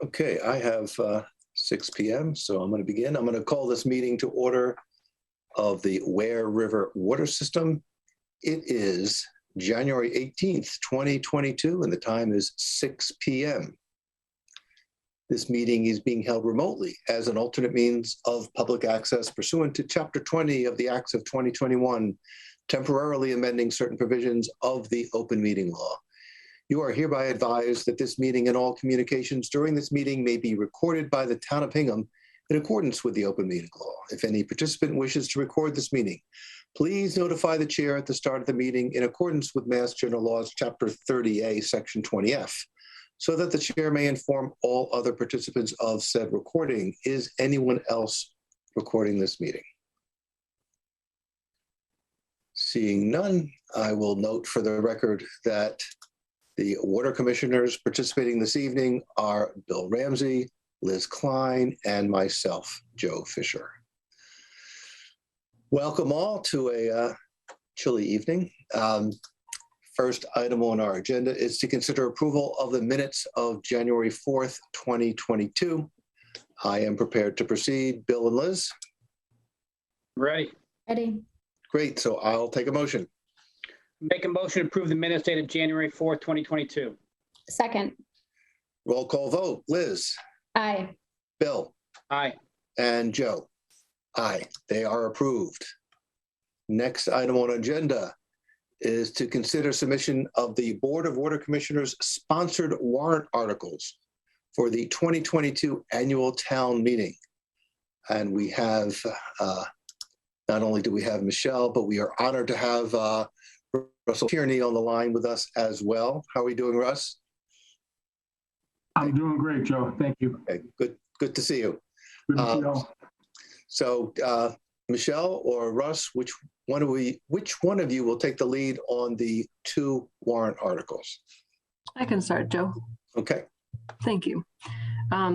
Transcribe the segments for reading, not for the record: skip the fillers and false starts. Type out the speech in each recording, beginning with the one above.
Okay, I have 6 p.m., so I'm going to begin. I'm going to call this meeting to order of the Ware River Water System. It is January 18th, 2022, and the time is 6 p.m. This meeting is being held remotely as an alternate means of public access pursuant to Chapter 20 of the Acts of 2021, temporarily amending certain provisions of the open meeting law. You are hereby advised that this meeting and all communications during this meeting may be recorded by the Town of Hingham in accordance with the open meeting law. If any participant wishes to record this meeting, please notify the chair at the start of the meeting in accordance with Mass General Laws, Chapter 30A, Section 20F, so that the chair may inform all other participants of said recording. Is anyone else recording this meeting? Seeing none, I will note for the record that the water commissioners participating this evening are Bill Ramsey, Liz Klein, and myself, Joe Fisher. Welcome all to a chilly evening. First item on our agenda is to consider approval of the minutes of January 4th, 2022. I am prepared to proceed. Bill and Liz? Ready. Great, so I'll take a motion. Make a motion to approve the minutes dated January 4th, 2022. Second. Roll call vote. Liz? Aye. Bill? Aye. And Joe? Aye. They are approved. Next item on agenda is to consider submission of the Board of Water Commissioners sponsored warrant articles for the 2022 annual town meeting. And we have, not only do we have Michelle, but we are honored to have Russell Tierney on the line with us as well. How are we doing, Russ? I'm doing great, Joe. Thank you. Okay, good to see you. Good to see you all. So Michelle or Russ, which one of you will take the lead on the 2 warrant articles? I can start, Joe. Okay. Thank you.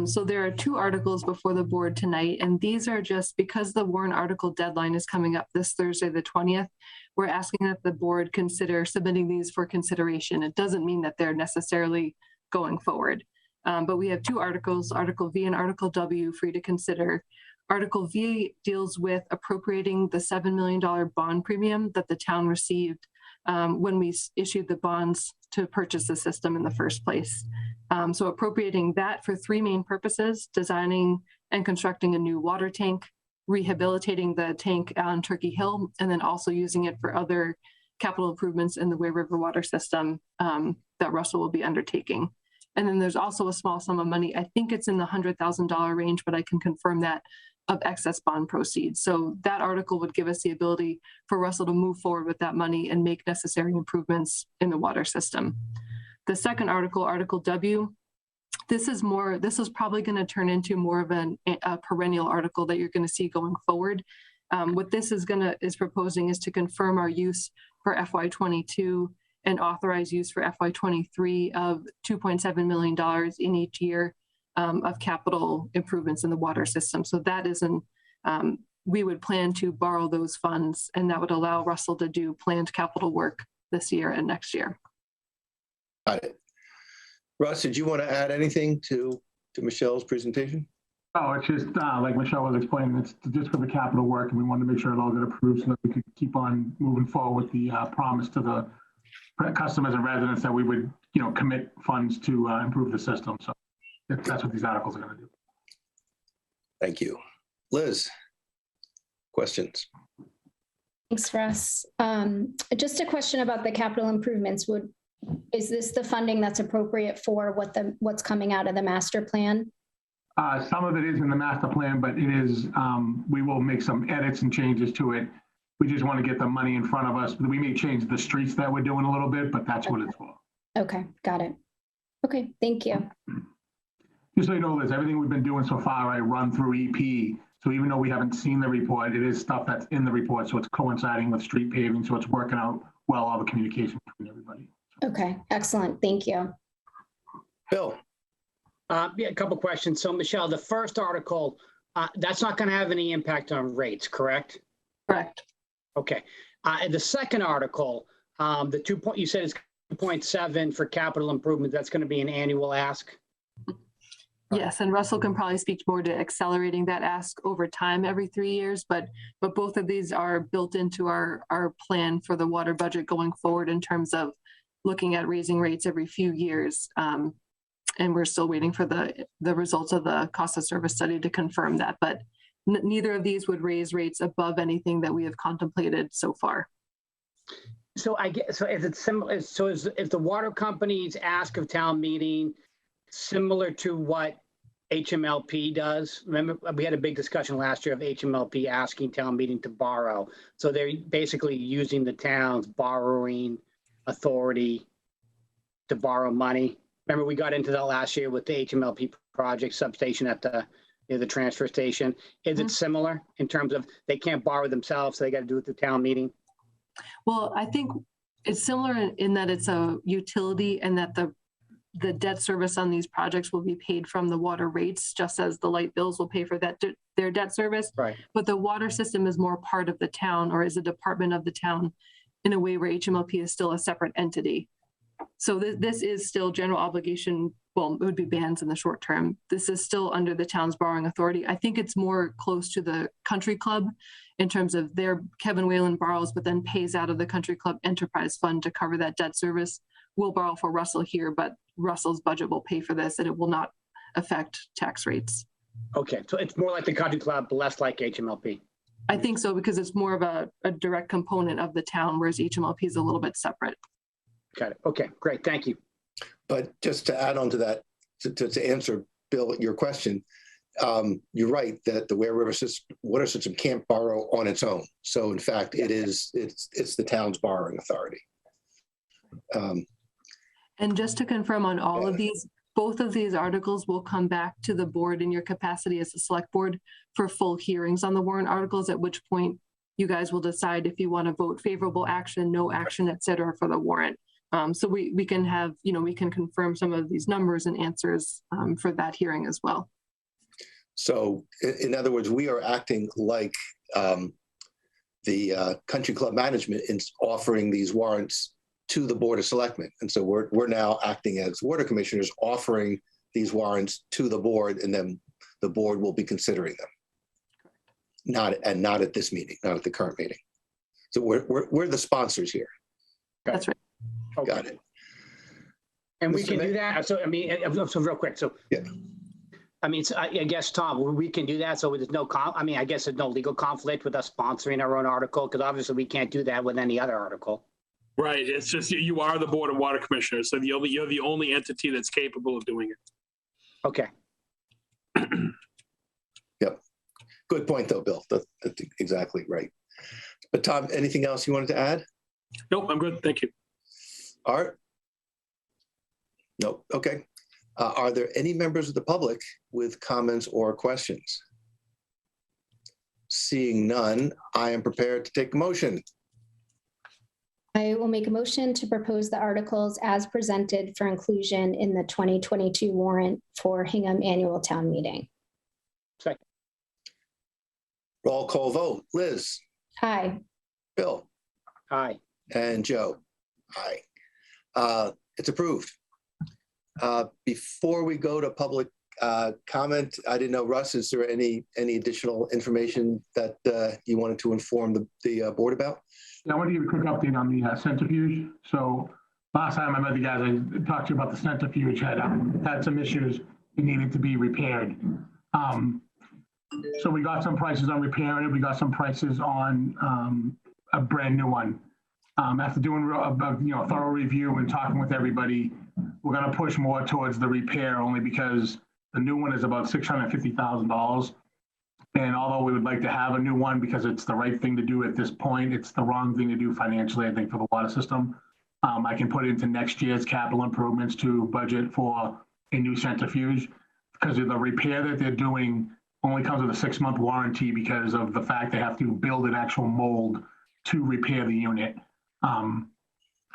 So there are 2 articles before the board tonight, and these are just because the warrant article deadline is coming up this Thursday, the 20th. We're asking that the board consider submitting these for consideration. It doesn't mean that they're necessarily going forward, but we have 2 articles, Article V and Article W, for you to consider. Article V deals with appropriating the $7 million bond premium that the town received when we issued the bonds to purchase the system in the first place. So appropriating that for 3 main purposes: designing and constructing a new water tank, rehabilitating the tank on Turkey Hill, and then also using it for other capital improvements in the Ware River water system that Russell will be undertaking. And then there's also a small sum of money, I think it's in the $100,000 range, but I can confirm that, of excess bond proceeds. So that article would give us the ability for Russell to move forward with that money and make necessary improvements in the water system. The second article, Article W, this is probably going to turn into more of a perennial article that you're going to see going forward. What this is proposing is to confirm our use for FY22 and authorize use for FY23 of $2.7 million in each year of capital improvements in the water system. So that we would plan to borrow those funds, and that would allow Russell to do planned capital work this year and next year. Got it. Russ, did you want to add anything to Michelle's presentation? Oh, it's just like Michelle was explaining, it's just for the capital work, and we wanted to make sure it all got approved so that we could keep on moving forward with the promise to the customers and residents that we would, commit funds to improve the system. So that's what these articles are going to do. Thank you. Liz, questions? Thanks, Russ. Just a question about the capital improvements. Is this the funding that's appropriate for what's coming out of the master plan? Some of it is in the master plan, but it is, we will make some edits and changes to it. We just want to get the money in front of us. We may change the streets that we're doing a little bit, but that's what it's for. Okay, got it. Okay, thank you. Just so you know, Liz, everything we've been doing so far, I run through EP. So even though we haven't seen the report, it is stuff that's in the report. So it's coinciding with street paving. So it's working out well, all the communication between everybody. Okay, excellent. Thank you. Bill. Yeah, a couple questions. So Michelle, the first article, that's not going to have any impact on rates, correct? Correct. Okay. The second article, you said it's 2.7 for capital improvement. That's going to be an annual ask. Yes, and Russell can probably speak more to accelerating that ask over time every 3 years, but both of these are built into our plan for the water budget going forward in terms of looking at raising rates every few years. And we're still waiting for the results of the cost of service study to confirm that, but neither of these would raise rates above anything that we have contemplated so far. So I guess, so is it similar, so is the water companies ask of town meeting similar to what HMLP does? Remember, we had a big discussion last year of HMLP asking town meeting to borrow. So they're basically using the town's borrowing authority to borrow money. Remember, we got into that last year with the HMLP project substation at the transfer station. Is it similar in terms of they can't borrow themselves, so they got to do it through town meeting? Well, I think it's similar in that it's a utility and that the debt service on these projects will be paid from the water rates, just as the light bills will pay for their debt service. Right. But the water system is more part of the town, or is a department of the town, in a way where HMLP is still a separate entity. So this is still general obligation. Well, it would be bans in the short term. This is still under the town's borrowing authority. I think it's more close to the country club in terms of Kevin Whalen borrows, but then pays out of the country club enterprise fund to cover that debt service. We'll borrow for Russell here, but Russell's budget will pay for this, and it will not affect tax rates. Okay, so it's more like the country club, less like HMLP. I think so, because it's more of a direct component of the town, whereas HMLP is a little bit separate. Got it. Okay, great. Thank you. But just to add on to that, to answer, Bill, your question, you're right that the Ware River water system can't borrow on its own. So in fact, it's the town's borrowing authority. And just to confirm on all of these, both of these articles will come back to the board in your capacity as a select board for full hearings on the warrant articles, at which point you guys will decide if you want to vote favorable action, no action, et cetera, for the warrant. So we can have, we can confirm some of these numbers and answers for that hearing as well. So in other words, we are acting like the country club management in offering these warrants to the Board of Selectmen. And so we're now acting as water commissioners, offering these warrants to the board, and then the board will be considering them. Not at this meeting, not at the current meeting. So we're the sponsors here. That's right. Okay. Got it. And we can do that. So, I mean, so real quick. So, yeah. I mean, so I guess, Tom, we can do that. So there's no, I guess there's no legal conflict with us sponsoring our own article, because obviously we can't do that with any other article. Right. It's just you are the Board of Water Commissioners, so you're the only entity that's capable of doing it. Okay. Yep. Good point, though, Bill. That's exactly right. But Tom, anything else you wanted to add? Nope, I'm good. Thank you. Art? Nope. Okay. Are there any members of the public with comments or questions? Seeing none, I am prepared to take a motion. I will make a motion to propose the articles as presented for inclusion in the 2022 warrant for Hingham Annual Town Meeting. Second. Roll call vote. Liz? Aye. Bill? Aye. And Joe? Aye. It's approved. Before we go to public comment, I didn't know, Russ, is there any additional information that you wanted to inform the board about? Yeah, I want to give you a quick update on the centrifuge. So last time I met the guys, I talked to you about the centrifuge had some issues. It needed to be repaired. So we got some prices on repairing it. We got some prices on a brand new one. After doing a thorough review and talking with everybody, we're going to push more towards the repair, only because the new one is about $650,000. And although we would like to have a new one because it's the right thing to do at this point, it's the wrong thing to do financially, I think, for the water system. I can put it into next year's capital improvements to budget for a new centrifuge, because of the repair that they're doing only comes with a 6-month warranty because of the fact they have to build an actual mold to repair the unit.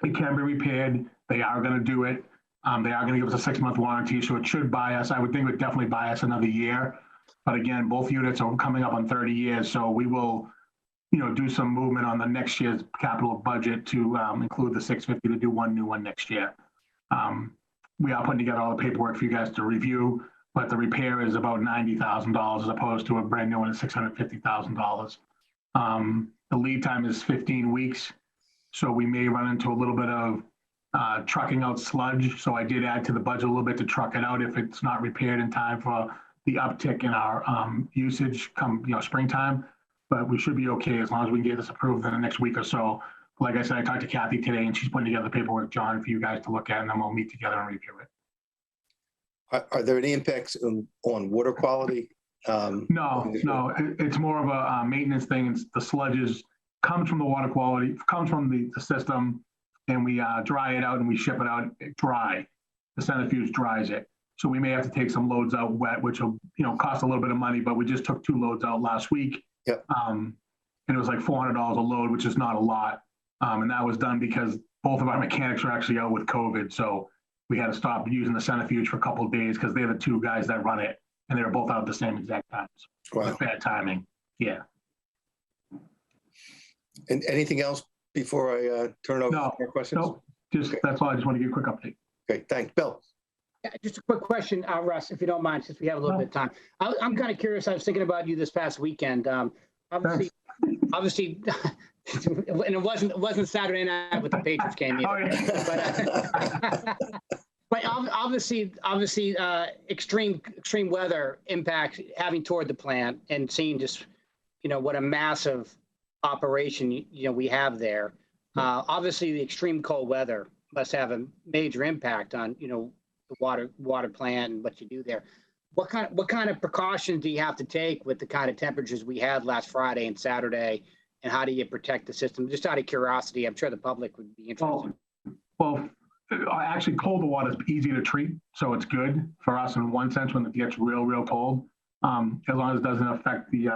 It can be repaired. They are going to do it. They are going to give us a 6-month warranty, so it should buy us. I would think it would definitely buy us another year. But again, both units are coming up on 30 years, so we will, do some movement on the next year's capital budget to include the 650 to do one new one next year. We are putting together all the paperwork for you guys to review. but the repair is about $90,000 as opposed to a brand new one at $650,000. The lead time is 15 weeks. So we may run into a little bit of trucking out sludge. So I did add to the budget a little bit to truck it out if it's not repaired in time for the uptick in our usage come springtime. But we should be okay as long as we can get this approved in the next week or so. Like I said, I talked to Kathy today and she's putting together the paperwork, John, for you guys to look at, and then we'll meet together and review it. Are there any impacts on water quality? No, it's more of a maintenance thing. It's the sludges comes from the water quality, comes from the system, and we dry it out and we ship it out dry. The centrifuge dries it. So we may have to take some loads out wet, which will cost a little bit of money, but we just took 2 loads out last week. Yep. And it was like $400 a load, which is not a lot. And that was done because both of our mechanics are actually out with COVID. So we had to stop using the centrifuge for a couple of days because they're the 2 guys that run it. And they were both out at the same exact time. So Wow. it was bad timing. Yeah. And anything else before I turn it over No, for questions? no, just that's all. I just want to give a quick update. Okay, thanks. Bill. Yeah, just a quick question, Russ, if you don't mind, since we have a little bit of time. I'm kind of curious. I was thinking about you this past weekend. Obviously, and it wasn't Saturday night with the Patriots game either. Oh, yeah. But obviously, extreme weather impact having toured the plant and seeing just, what a massive operation we have there. Obviously, the extreme cold weather must have a major impact on the water plant and what you do there. What kind of precautions do you have to take with the kind of temperatures we had last Friday and Saturday, and how do you protect the system? Just out of curiosity, I'm sure the public would be interested. Well, actually, colder water is easy to treat, so it's good for us in one sense when it gets real cold. As long as it doesn't affect the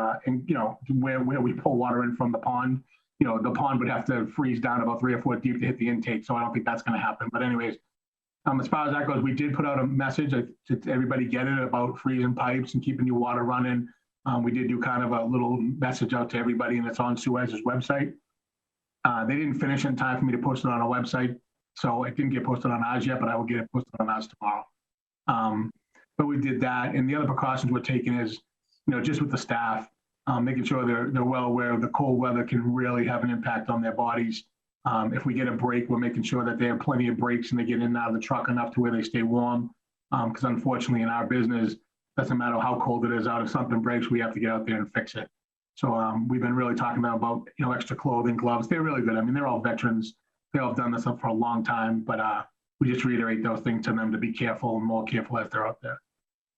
where we pull water in from the pond. The pond would have to freeze down about 3 or 4 deep to hit the intake, so I don't think that's going to happen. But anyways, as far as that goes, we did put out a message to everybody get it about freezing pipes and keeping your water running. We did do kind of a little message out to everybody, and it's on Suez's website. They didn't finish in time for me to post it on a website, so it didn't get posted on ours yet, but I will get it posted on ours tomorrow. But we did that, and the other precautions we're taking is, just with the staff, making sure they're well aware of the cold weather can really have an impact on their bodies. If we get a break, we're making sure that they have plenty of breaks and they get in and out of the truck enough to where they stay warm. Because unfortunately, in our business, doesn't matter how cold it is out, if something breaks, we have to get out there and fix it. So we've been really talking about extra clothing, gloves. They're really good. I mean, they're all veterans. They all have done this up for a long time, but we just reiterate those things to them to be careful and more careful as they're out there.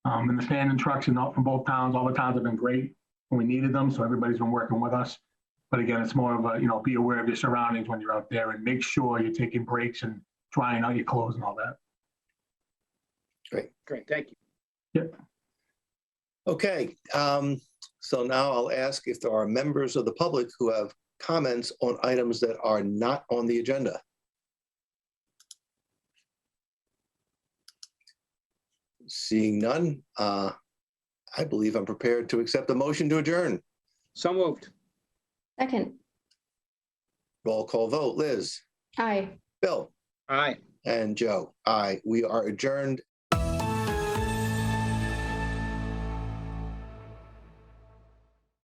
And the standing trucks and from both towns, all the towns have been great when we needed them. So everybody's been working with us. But again, it's more of a, be aware of your surroundings when you're out there and make sure you're taking breaks and drying out your clothes and all that. Great. Thank you. Yep. Okay. So now I'll ask if there are members of the public who have comments on items that are not on the agenda. Seeing none, I believe I'm prepared to accept the motion to adjourn. So moved. Second. Roll call vote. Liz. Aye. Bill. Aye. And Joe. Aye. We are adjourned